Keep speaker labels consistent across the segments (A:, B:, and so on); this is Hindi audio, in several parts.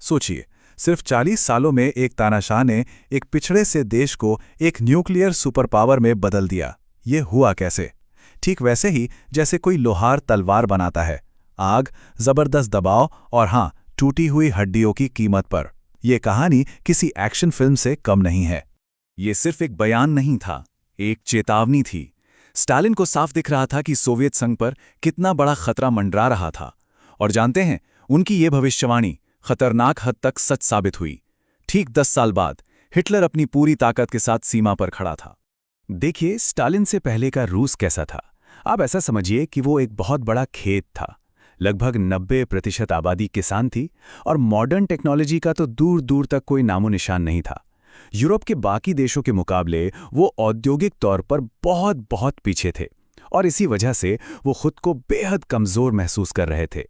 A: सोचिए, सिर्फ 40 सालों में एक तानाशाह ने एक पिछड़े से देश को एक न्यूक्लियर सुपर पावर में बदल दिया। ये हुआ कैसे? ठीक वैसे ही जैसे कोई लोहार तलवार बनाता है, आग, जबरदस्त दबाव और हाँ, टूटी हुई हड्डियों की कीमत पर। यह कहानी किसी एक्शन फिल्म से कम नहीं है।
B: ये सिर्फ एक बयान नहीं था, एक चेतावनी थी। स्टालिन को साफ दिख रहा था कि सोवियत संघ पर कितना बड़ा खतरा मंडरा रहा था। और जानते हैं, उनकी ये भविष्यवाणी खतरनाक हद तक सच साबित हुई। ठीक 10 साल बाद हिटलर अपनी पूरी ताकत के साथ सीमा पर खड़ा था। देखिए, स्टालिन से पहले का रूस कैसा था। आप ऐसा समझिए कि वो एक बहुत बड़ा खेत था। लगभग 90% आबादी किसान थी और मॉडर्न टेक्नोलॉजी का तो दूर दूर तक कोई नामो निशान नहीं था। यूरोप के बाकी देशों के मुकाबले वो औद्योगिक तौर पर बहुत बहुत पीछे थे और इसी वजह से वो खुद को बेहद कमजोर महसूस कर रहे थे।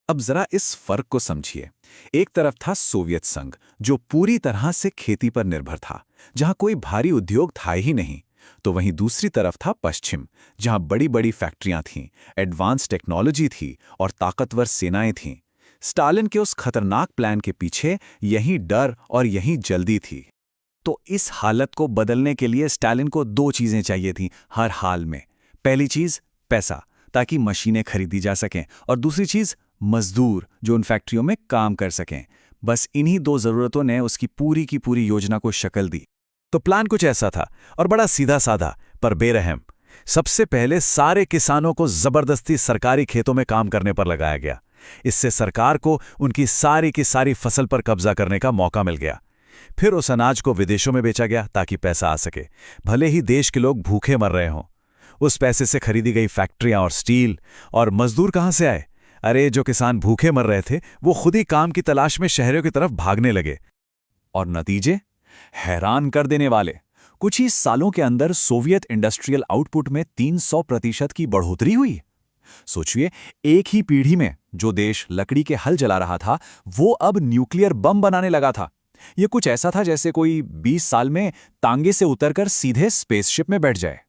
B: अब जरा इस फर्क को समझिए। एक तरफ था सोवियत संघ, जो पूरी तरह से खेती पर निर्भर था, जहां कोई भारी उद्योग था ही नहीं। तो वहीं दूसरी तरफ था पश्चिम, जहां बड़ी बड़ी फैक्ट्रियां थीं, एडवांस टेक्नोलॉजी थी और ताकतवर सेनाएं थीं। स्टालिन के उस खतरनाक प्लान के पीछे यही डर और यही जल्दी थी। तो इस हालत को बदलने के लिए स्टालिन को 2 चीजें चाहिए थीं हर हाल में। पहली चीज पैसा, ताकि मशीनें खरीदी जा सकें, और दूसरी चीज मजदूर, जो उन फैक्ट्रियों में काम कर सकें। बस इन्हीं 2 जरूरतों ने उसकी पूरी की पूरी योजना को शक्ल दी। तो प्लान कुछ ऐसा था, और बड़ा सीधा साधा पर बेरहम। सबसे पहले सारे किसानों को जबरदस्ती सरकारी खेतों में काम करने पर लगाया गया। इससे सरकार को उनकी सारी की सारी फसल पर कब्जा करने का मौका मिल गया। फिर उस अनाज को विदेशों में बेचा गया ताकि पैसा आ सके, भले ही देश के लोग भूखे मर रहे हों। उस पैसे से खरीदी गई फैक्ट्रियां और स्टील और मजदूर कहां से आए? अरे, जो किसान भूखे मर रहे थे वो खुद ही काम की तलाश में शहरों की तरफ भागने लगे। और नतीजे हैरान कर देने वाले। कुछ ही सालों के अंदर सोवियत इंडस्ट्रियल आउटपुट में 300% की बढ़ोतरी हुई। सोचिए, एक ही पीढ़ी में जो देश लकड़ी के हल जला रहा था, वो अब न्यूक्लियर बम बनाने लगा था। यह कुछ ऐसा था जैसे कोई 20 साल में तांगे से उतरकर सीधे स्पेसशिप में बैठ जाए।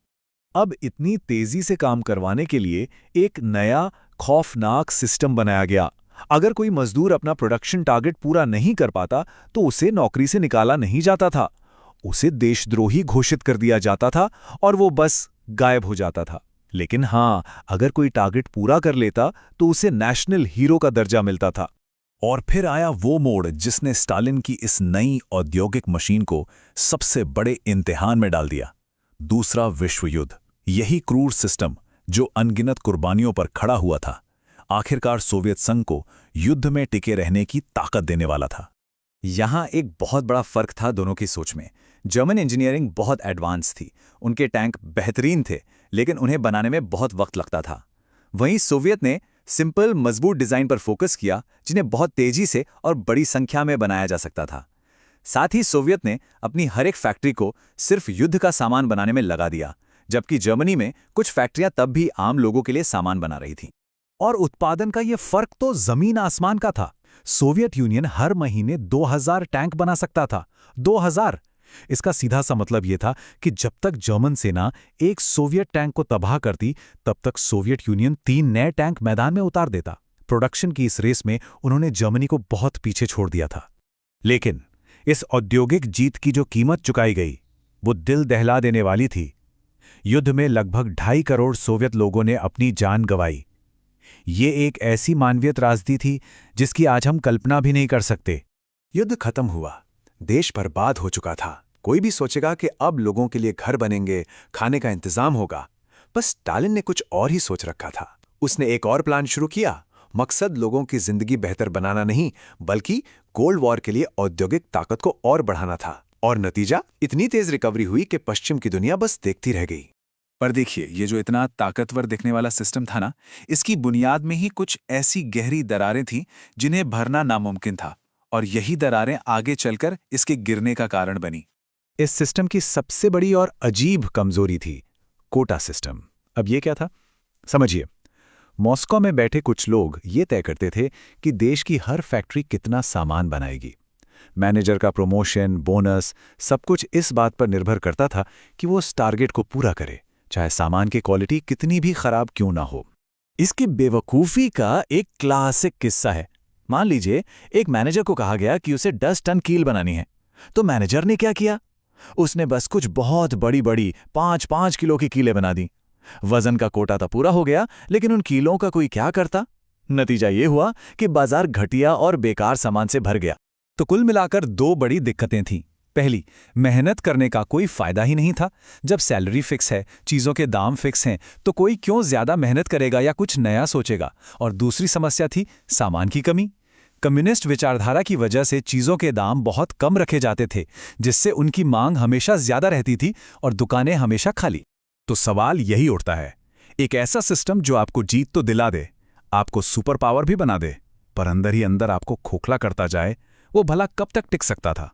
B: अब इतनी तेजी से काम करवाने के लिए एक नया खौफनाक सिस्टम बनाया गया। अगर कोई मजदूर अपना प्रोडक्शन टारगेट पूरा नहीं कर पाता तो उसे नौकरी से निकाला नहीं जाता था, उसे देशद्रोही घोषित कर दिया जाता था और वो बस गायब हो जाता था। लेकिन हाँ, अगर कोई टारगेट पूरा कर लेता तो उसे नेशनल हीरो का दर्जा मिलता था। और फिर आया वो मोड़ जिसने स्टालिन की इस नई औद्योगिक मशीन को सबसे बड़े इम्तिहान में डाल दिया, दूसरा विश्व युद्ध। यही क्रूर सिस्टम जो अनगिनत कुर्बानियों पर खड़ा हुआ था, आखिरकार सोवियत संघ को युद्ध में टिके रहने की ताकत देने वाला था। यहां एक बहुत बड़ा फर्क था दोनों की सोच में। जर्मन इंजीनियरिंग बहुत एडवांस थी, उनके टैंक बेहतरीन थे, लेकिन उन्हें बनाने में बहुत वक्त लगता था। वहीं सोवियत ने सिंपल मजबूत डिजाइन पर फोकस किया, जिन्हें बहुत तेजी से और बड़ी संख्या में बनाया जा सकता था। साथ ही सोवियत ने अपनी हर एक फैक्ट्री को सिर्फ युद्ध का सामान बनाने में लगा दिया, जबकि जर्मनी में कुछ फैक्ट्रियां तब भी आम लोगों के लिए सामान बना रही थीं। और उत्पादन का यह फर्क तो जमीन आसमान का था। सोवियत यूनियन हर महीने 2000 टैंक बना सकता था। 2000! इसका सीधा सा मतलब यह था कि जब तक जर्मन सेना एक सोवियत टैंक को तबाह करती, तब तक सोवियत यूनियन 3 नए टैंक मैदान में उतार देता। प्रोडक्शन की इस रेस में उन्होंने जर्मनी को बहुत पीछे छोड़ दिया था। लेकिन इस औद्योगिक जीत की जो कीमत चुकाई गई, वो दिल दहला देने वाली थी। युद्ध में लगभग 2.5 करोड़ सोवियत लोगों ने अपनी जान गंवाई। ये एक ऐसी मानवीय त्रासदी थी जिसकी आज हम कल्पना भी नहीं कर सकते। युद्ध खत्म हुआ, देश बर्बाद हो चुका था। कोई भी सोचेगा कि अब लोगों के लिए घर बनेंगे, खाने का इंतजाम होगा। बस स्टालिन ने कुछ और ही सोच रखा था। उसने एक और प्लान शुरू किया। मकसद लोगों की जिंदगी बेहतर बनाना नहीं, बल्कि कोल्ड वॉर के लिए औद्योगिक ताकत को और बढ़ाना था। और नतीजा, इतनी तेज रिकवरी हुई कि पश्चिम की दुनिया बस देखती रह गई। पर देखिए, ये जो इतना ताकतवर दिखने वाला सिस्टम था ना, इसकी बुनियाद में ही कुछ ऐसी गहरी दरारें थीं जिन्हें भरना नामुमकिन था, और यही दरारें आगे चलकर इसके गिरने का कारण बनी। इस सिस्टम की सबसे बड़ी और अजीब कमजोरी थी कोटा सिस्टम। अब ये क्या था? समझिए, मॉस्को में बैठे कुछ लोग ये तय करते थे कि देश की हर फैक्ट्री कितना सामान बनाएगी। मैनेजर का प्रमोशन, बोनस, सब कुछ इस बात पर निर्भर करता था कि वो उस टारगेट को पूरा करे, चाहे सामान की क्वालिटी कितनी भी खराब क्यों ना हो। इसकी बेवकूफ़ी का एक क्लासिक किस्सा है। मान लीजिए एक मैनेजर को कहा गया कि उसे 10 टन कील बनानी है, तो मैनेजर ने क्या किया? उसने बस कुछ बहुत बड़ी बड़ी 5-5 किलो की कीलें बना दी। वजन का कोटा तो पूरा हो गया, लेकिन उन कीलों का कोई क्या करता? नतीजा ये हुआ कि बाजार घटिया और बेकार सामान से भर गया।
A: तो कुल मिलाकर दो बड़ी दिक्कतें थीं। पहली, मेहनत करने का कोई फायदा ही नहीं था। जब सैलरी फिक्स है, चीज़ों के दाम फिक्स हैं, तो कोई क्यों ज़्यादा मेहनत करेगा या कुछ नया सोचेगा। और दूसरी समस्या थी सामान की कमी। कम्युनिस्ट विचारधारा की वजह से चीज़ों के दाम बहुत कम रखे जाते थे, जिससे उनकी मांग हमेशा ज़्यादा रहती थी और दुकानें हमेशा खाली। तो सवाल यही उठता है, एक ऐसा सिस्टम जो आपको जीत तो दिला दे, आपको सुपर पावर भी बना दे, पर अंदर ही अंदर आपको खोखला करता जाए, वो भला कब तक टिक सकता था?